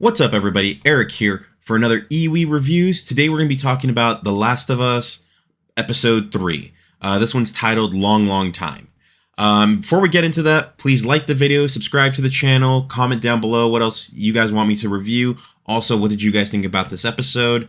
What's up, everybody? Eric here for another iwi Reviews. Today we're going to be talking about The Last of Us Episode 3. This one's titled Long, Long Time. Before we get into that, please like the video, subscribe to the channel, comment down below what else you guys want me to review. Also, what did you guys think about this episode?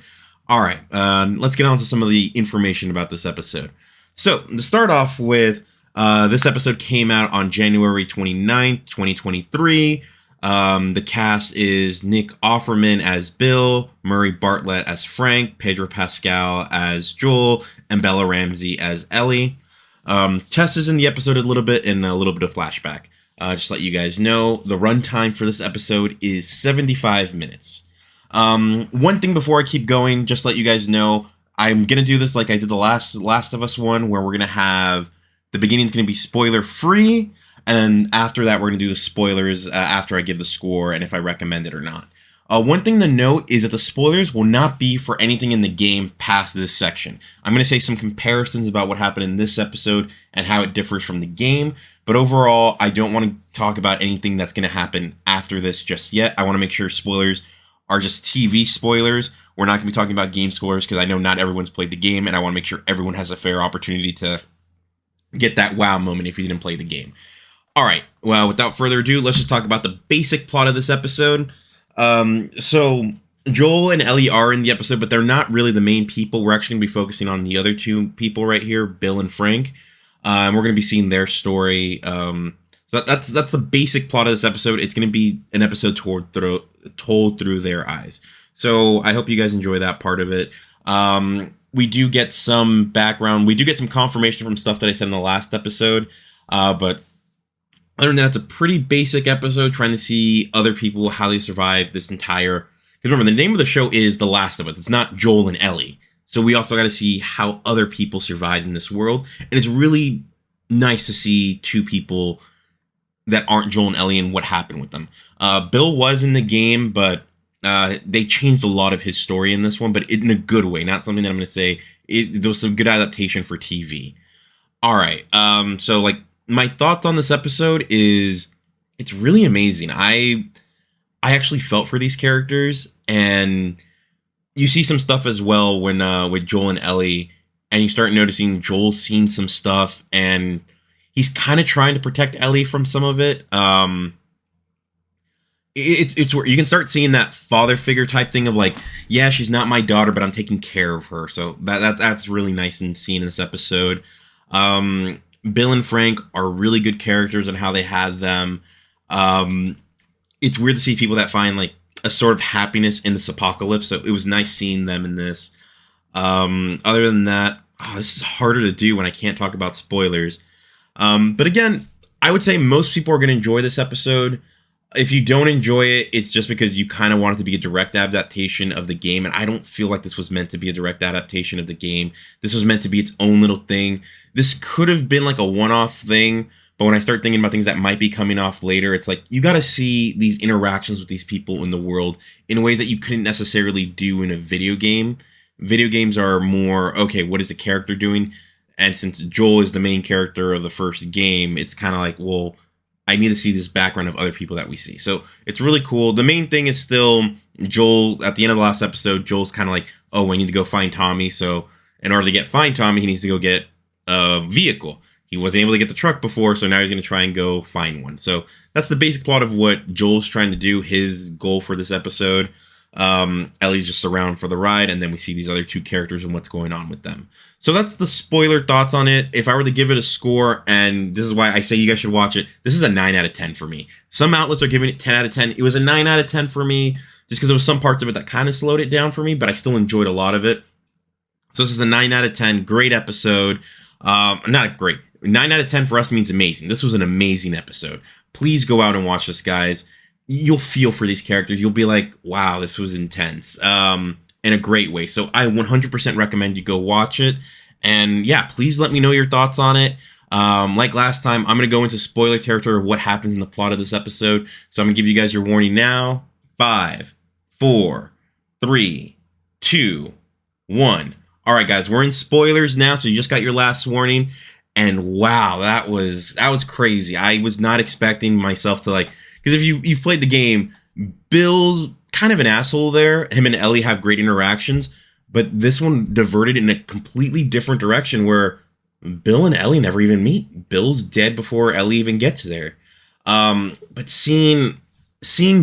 Alright, let's get on to some of the information about this episode. So, to start off with, this episode came out on January 29th, 2023. The cast is Nick Offerman as Bill, Murray Bartlett as Frank, Pedro Pascal as Joel, and Bella Ramsey as Ellie. Tess is in the episode a little bit and a little bit of flashback. Just to let you guys know, the runtime for this episode is 75 minutes. One thing before I keep going, just to let you guys know, I'm going to do this like I did the Last of Us one, where we're going to have, the beginning's going to be spoiler free. And after that, we're going to do the spoilers after I give the score and if I recommend it or not. One thing to note is that the spoilers will not be for anything in the game past this section. I'm going to say some comparisons about what happened in this episode and how it differs from the game. But overall, I don't want to talk about anything that's going to happen after this just yet. I want to make sure spoilers are just TV spoilers. We're not going to be talking about game spoilers because I know not everyone's played the game. And I want to make sure everyone has a fair opportunity to get that wow moment if you didn't play the game. Alright, well, without further ado, let's just talk about the basic plot of this episode. So, Joel and Ellie are in the episode, but they're not really the main people. We're actually going to be focusing on the other two people right here, Bill and Frank. And we're going to be seeing their story. So that's the basic plot of this episode. It's going to be an episode told through their eyes. So, I hope you guys enjoy that part of it. We do get some background. We do get some confirmation from stuff that I said in the last episode. But other than that, it's a pretty basic episode, trying to see other people, how they survive this entire... Because remember, the name of the show is The Last of Us. It's not Joel and Ellie. So we also got to see how other people survive in this world. And it's really nice to see two people that aren't Joel and Ellie and what happened with them. Bill was in the game, but they changed a lot of his story in this one, but in a good way. Not something that I'm going to say. There was some good adaptation for TV. All right. So, like, my thoughts on this episode is it's really amazing. I actually felt for these characters, and you see some stuff as well when with Joel and Ellie, and you start noticing Joel's seen some stuff, and he's kind of trying to protect Ellie from some of it. It's where you can start seeing that father figure type thing of like, yeah, she's not my daughter, but I'm taking care of her. So that's really nice and seen in this episode. Bill and Frank are really good characters and how they had them. It's weird to see people that find like a sort of happiness in this apocalypse. So it was nice seeing them in this. Other than that, this is harder to do when I can't talk about spoilers. But again, I would say most people are going to enjoy this episode. If you don't enjoy it, it's just because you kind of want it to be a direct adaptation of the game. And I don't feel like this was meant to be a direct adaptation of the game. This was meant to be its own little thing. This could have been like a one-off thing. But when I start thinking about things that might be coming off later, it's like you got to see these interactions with these people in the world in ways that you couldn't necessarily do in a video game. Video games are more, okay, what is the character doing? And since Joel is the main character of the first game, it's kind of like, well, I need to see this background of other people that we see. So it's really cool. The main thing is still Joel. At the end of the last episode, Joel's kind of like, oh, I need to go find Tommy. So in order to find Tommy, he needs to go get a vehicle. He wasn't able to get the truck before, so now he's going to try and go find one. So that's the basic plot of what Joel's trying to do, his goal for this episode. Ellie's just around for the ride, and then we see these other two characters and what's going on with them. So that's the spoiler thoughts on it. If I were to give it a score, and this is why I say you guys should watch it, this is a 9 out of 10 for me. Some outlets are giving it 10 out of 10. It was a 9 out of 10 for me, just because there was some parts of it that kind of slowed it down for me, but I still enjoyed a lot of it. So this is a 9 out of 10. Great episode. Not great. 9 out of 10 for us means amazing. This was an amazing episode. Please go out and watch this, guys. You'll feel for these characters. You'll be like, wow, this was intense. In a great way. So I 100% recommend you go watch it. And yeah, please let me know your thoughts on it. Like last time, I'm going to go into spoiler territory of what happens in the plot of this episode. So I'm going to give you guys your warning now. 5, 4, 3, 2, 1. All right, guys, we're in spoilers now. So you just got your last warning. And wow, that was crazy. I was not expecting myself to like, because if you've played the game, Bill's kind of an asshole there. Him and Ellie have great interactions, but this one diverted in a completely different direction where Bill and Ellie never even meet. Bill's dead before Ellie even gets there. But seeing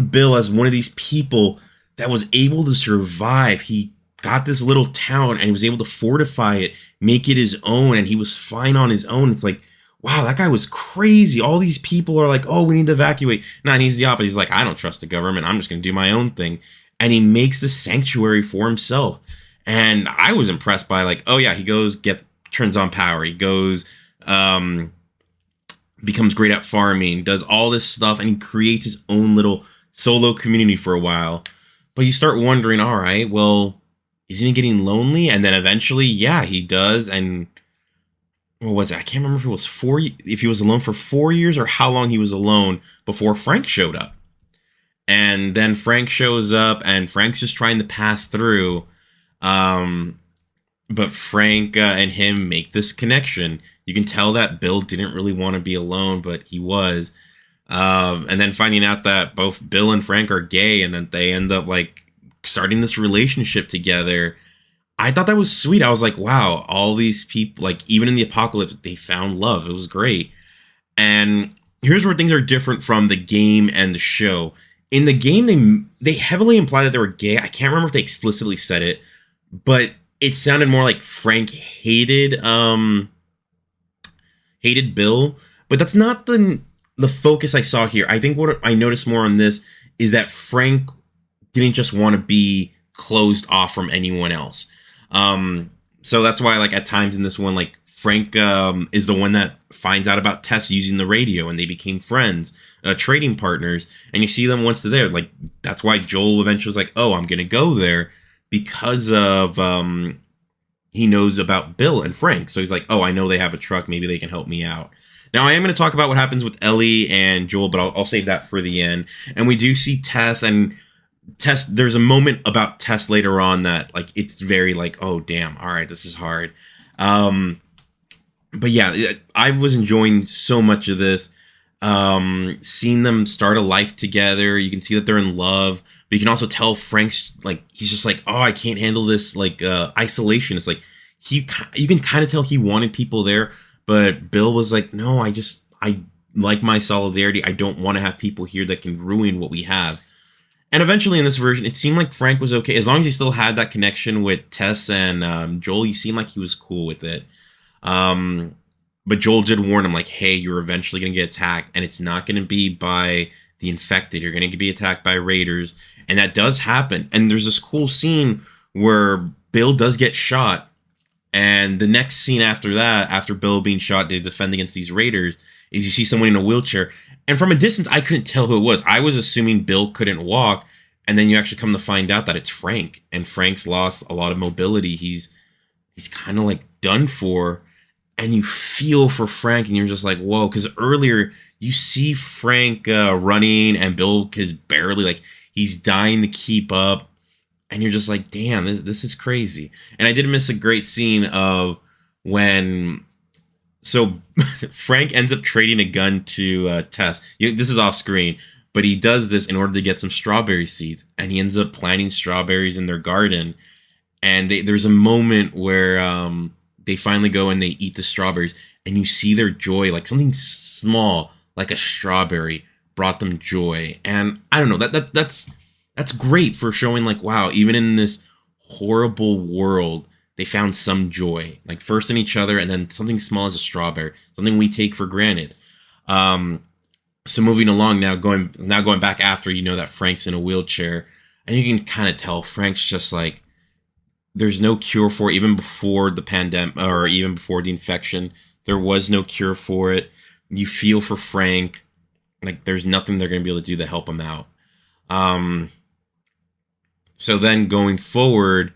Bill as one of these people that was able to survive, he got this little town and he was able to fortify it, make it his own, and he was fine on his own. It's like, wow, that guy was crazy. All these people are like, oh, we need to evacuate. No, and he's the opposite. He's like, I don't trust the government. I'm just going to do my own thing. And he makes the sanctuary for himself. And I was impressed by like, oh yeah, he goes, turns on power. He goes, becomes great at farming, does all this stuff, and he creates his own little solo community for a while. But you start wondering, all right, well, isn't he getting lonely? And then eventually, yeah, he does. And what was it? I can't remember if it was if he was alone for 4 years or how long he was alone before Frank showed up. And then Frank shows up and Frank's just trying to pass through. But Frank and him make this connection. You can tell that Bill didn't really want to be alone, but he was. And then finding out that both Bill and Frank are gay and then they end up like starting this relationship together. I thought that was sweet. I was like, wow, all these people, like even in the apocalypse, they found love. It was great. And here's where things are different from the game and the show. In the game, they heavily imply that they were gay. I can't remember if they explicitly said it, but it sounded more like Frank hated Bill. But that's not the focus I saw here. I think what I noticed more on this is that Frank didn't just want to be closed off from anyone else. So that's why, like, at times in this one, like, Frank is the one that finds out about Tess using the radio, and they became friends, trading partners, and you see them once they're there. Like, that's why Joel eventually was like, oh, I'm going to go there because of, he knows about Bill and Frank. So he's like, oh, I know they have a truck. Maybe they can help me out. Now, I am going to talk about what happens with Ellie and Joel, but I'll save that for the end. And we do see Tess, and Tess, there's a moment about Tess later on that, like, it's very like, oh, damn, all right, this is hard. But yeah, I was enjoying so much of this. Seeing them start a life together. You can see that they're in love, but you can also tell Frank's like, he's just like, oh, I can't handle this, like, isolation. It's like, you can kind of tell he wanted people there, but Bill was like, no, I like my solidarity. I don't want to have people here that can ruin what we have. And eventually in this version, it seemed like Frank was okay. As long as he still had that connection with Tess and Joel, he seemed like he was cool with it. But Joel did warn him, like, hey, you're eventually going to get attacked, and it's not going to be by the infected. You're going to be attacked by raiders. And that does happen. And there's this cool scene where Bill does get shot. And the next scene after that, after Bill being shot to defend against these raiders, is you see someone in a wheelchair. And from a distance, I couldn't tell who it was. I was assuming Bill couldn't walk. And then you actually come to find out that it's Frank. And Frank's lost a lot of mobility. He's kind of like done for. And you feel for Frank, and you're just like, whoa. Because earlier, you see Frank running, and Bill is barely, like, he's dying to keep up. And you're just like, damn, this is crazy. And I did miss a great scene of when... So Frank ends up trading a gun to Tess. This is off screen, but he does this in order to get some strawberry seeds, and he ends up planting strawberries in their garden. And there's a moment where they finally go and they eat the strawberries, and you see their joy, like something small, like a strawberry, brought them joy. And I don't know, that's great for showing, like, wow, even in this horrible world, they found some joy, like first in each other, and then something small as a strawberry, something we take for granted. So moving along now, going back after, you know, that Frank's in a wheelchair, and you can kind of tell Frank's just like, there's no cure for it. Even before the pandemic, or even before the infection, there was no cure for it. You feel for Frank, like there's nothing they're going to be able to do to help him out. So then going forward,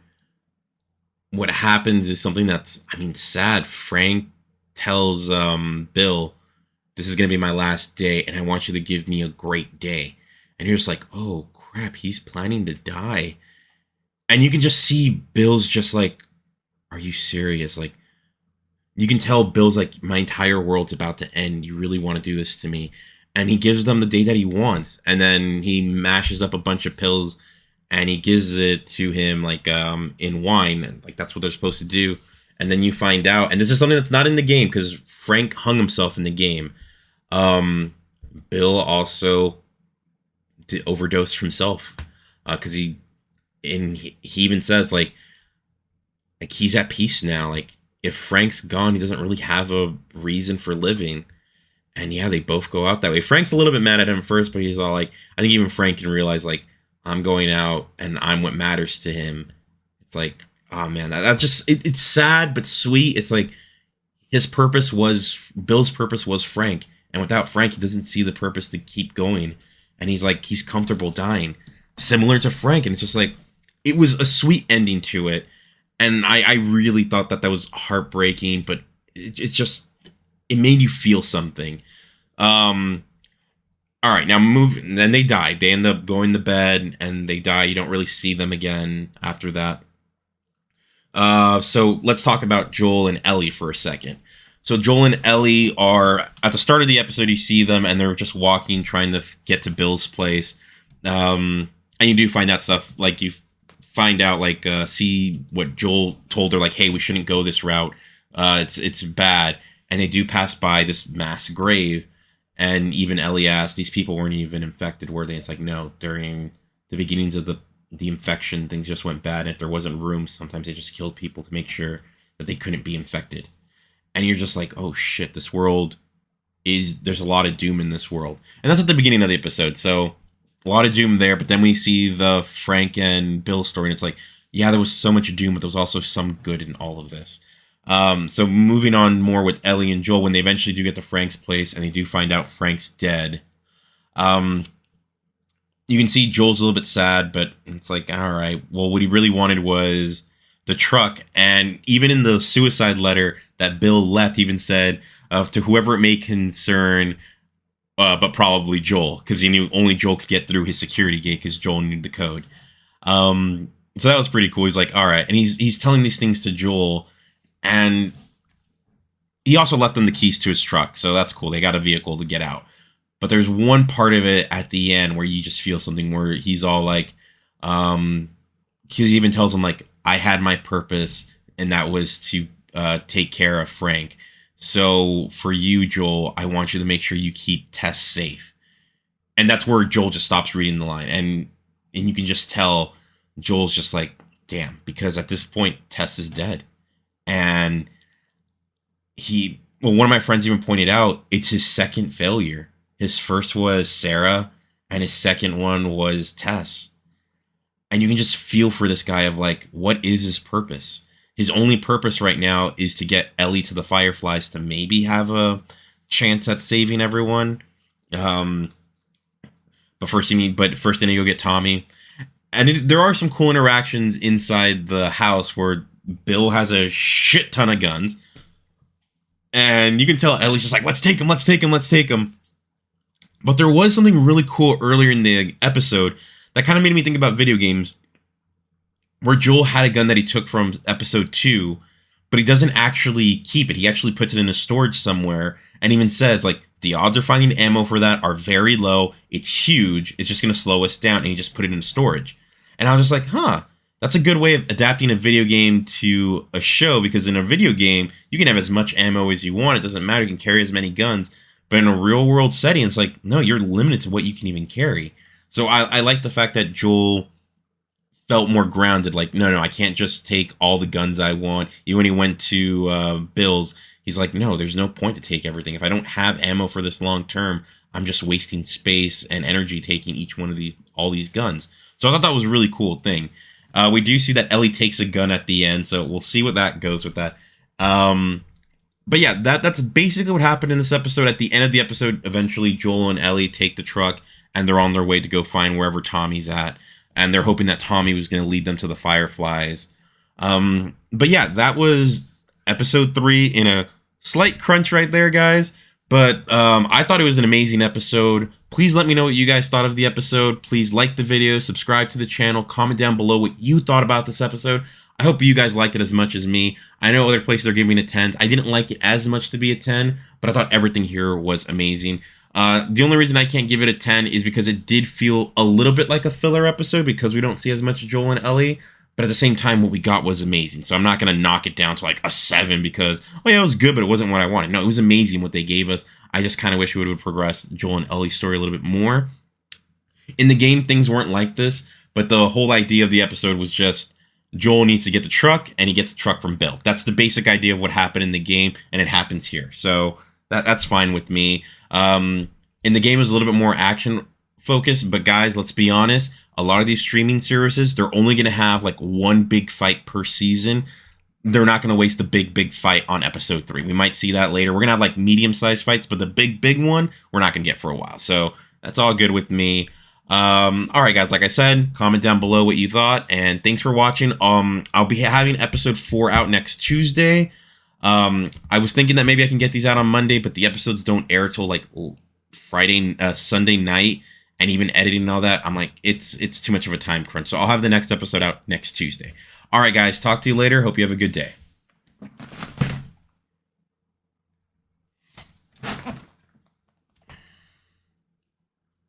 what happens is something that's, I mean, sad. Frank tells Bill, this is going to be my last day, and I want you to give me a great day. And you're just like, oh, crap, he's planning to die. And you can just see Bill's just like, are you serious? Like, you can tell Bill's like, my entire world's about to end. You really want to do this to me? And he gives them the day that he wants. And then he mashes up a bunch of pills and he gives it to him like in wine, and like that's what they're supposed to do. And then you find out, and this is something that's not in the game because Frank hung himself in the game. Bill also overdosed himself because he even says like he's at peace now. Like if Frank's gone, he doesn't really have a reason for living. And yeah, they both go out that way. Frank's a little bit mad at him first, but he's all like, I think even Frank can realize like I'm going out and I'm what matters to him. It's like, oh man, that just it's sad but sweet. It's like Bill's purpose was Frank, and without Frank, he doesn't see the purpose to keep going. And he's comfortable dying, similar to Frank. And it's just like it was a sweet ending to it, and I really thought that was heartbreaking, but it made you feel something. All right, now moving. Then they die. They end up going to bed and they die. You don't really see them again after that. So let's talk about Joel and Ellie for a second. So Joel and Ellie are at the start of the episode. You see them and they're just walking, trying to get to Bill's place. And you do find out stuff like you find out like see what Joel told her, like, hey, we shouldn't go this route. It's bad. And they do pass by this mass grave. And even Ellie asked, these people weren't even infected, were they? It's like, no, during the beginnings of the infection, things just went bad. And if there wasn't room, sometimes they just killed people to make sure that they couldn't be infected. And you're just like, oh shit, there's a lot of doom in this world. And that's at the beginning of the episode. So a lot of doom there. But then we see the Frank and Bill story. And it's like, yeah, there was so much doom, but there was also some good in all of this. So moving on more with Ellie and Joel, when they eventually do get to Frank's place and they do find out Frank's dead, you can see Joel's a little bit sad, but it's like, all right, well, what he really wanted was the truck. And even in the suicide letter that Bill left, he even said, to whoever it may concern, but probably Joel, because he knew only Joel could get through his security gate because Joel knew the code. So that was pretty cool. He's like, all right. And he's telling these things to Joel. And he also left them the keys to his truck. So that's cool. They got a vehicle to get out. But there's one part of it at the end where you just feel something where he's all like, he even tells him like, I had my purpose and that was to take care of Frank. So for you, Joel, I want you to make sure you keep Tess safe. And that's where Joel just stops reading the line. And you can just tell Joel's just like, damn, because at this point, Tess is dead. And one of my friends even pointed out, it's his second failure. His first was Sarah, and his second one was Tess. And you can just feel for this guy of like, what is his purpose? His only purpose right now is to get Ellie to the Fireflies to maybe have a chance at saving everyone. But first they need to go get Tommy. And there are some cool interactions inside the house where Bill has a shit ton of guns. And you can tell Ellie's just like, let's take him. But there was something really cool earlier in the episode that kind of made me think about video games, where Joel had a gun that he took from episode 2, but he doesn't actually keep it. He actually puts it in a storage somewhere and even says, like, the odds of finding ammo for that are very low. It's huge. It's just going to slow us down. And he just put it in storage. And I was just like, huh. That's a good way of adapting a video game to a show, because in a video game, you can have as much ammo as you want. It doesn't matter. You can carry as many guns. But in a real world setting, it's like, no, you're limited to what you can even carry. So I like the fact that Joel felt more grounded. Like, no, I can't just take all the guns I want. Even when he went to Bill's, he's like, no, there's no point to take everything. If I don't have ammo for this long term, I'm just wasting space and energy taking each one of all these guns. So I thought that was a really cool thing. We do see that Ellie takes a gun at the end, so we'll see what that goes with that. But yeah, that's basically what happened in this episode. At the end of the episode, eventually Joel and Ellie take the truck, and they're on their way to go find wherever Tommy's at. And they're hoping that Tommy was going to lead them to the Fireflies. But yeah, that was episode 3 in a slight crunch right there, guys. But I thought it was an amazing episode. Please let me know what you guys thought of the episode. Please like the video, subscribe to the channel, comment down below what you thought about this episode. I hope you guys liked it as much as me. I know other places are giving it 10s. I didn't like it as much to be a 10, but I thought everything here was amazing. The only reason I can't give it a 10 is because it did feel a little bit like a filler episode because we don't see as much Joel and Ellie. But at the same time, what we got was amazing. So I'm not going to knock it down to like a 7 because, oh yeah, it was good, but it wasn't what I wanted. No, it was amazing what they gave us. I just kind of wish we would have progressed Joel and Ellie's story a little bit more. In the game, things weren't like this, but the whole idea of the episode was just Joel needs to get the truck, and he gets the truck from Bill. That's the basic idea of what happened in the game, and it happens here. So that's fine with me. In the game, it was a little bit more action focused, but guys, let's be honest. A lot of these streaming services, they're only going to have like one big fight per season. They're not going to waste the big fight on episode 3. We might see that later. We're going to have like medium-sized fights, but the big one, we're not going to get for a while. So that's all good with me. All right, guys, like I said, comment down below what you thought, and thanks for watching. I'll be having episode 4 out next Tuesday. I was thinking that maybe I can get these out on Monday, but the episodes don't air till like Sunday night. And even editing and all that, I'm like, it's too much of a time crunch. So I'll have the next episode out next Tuesday. All right, guys, talk to you later. Hope you have a good day.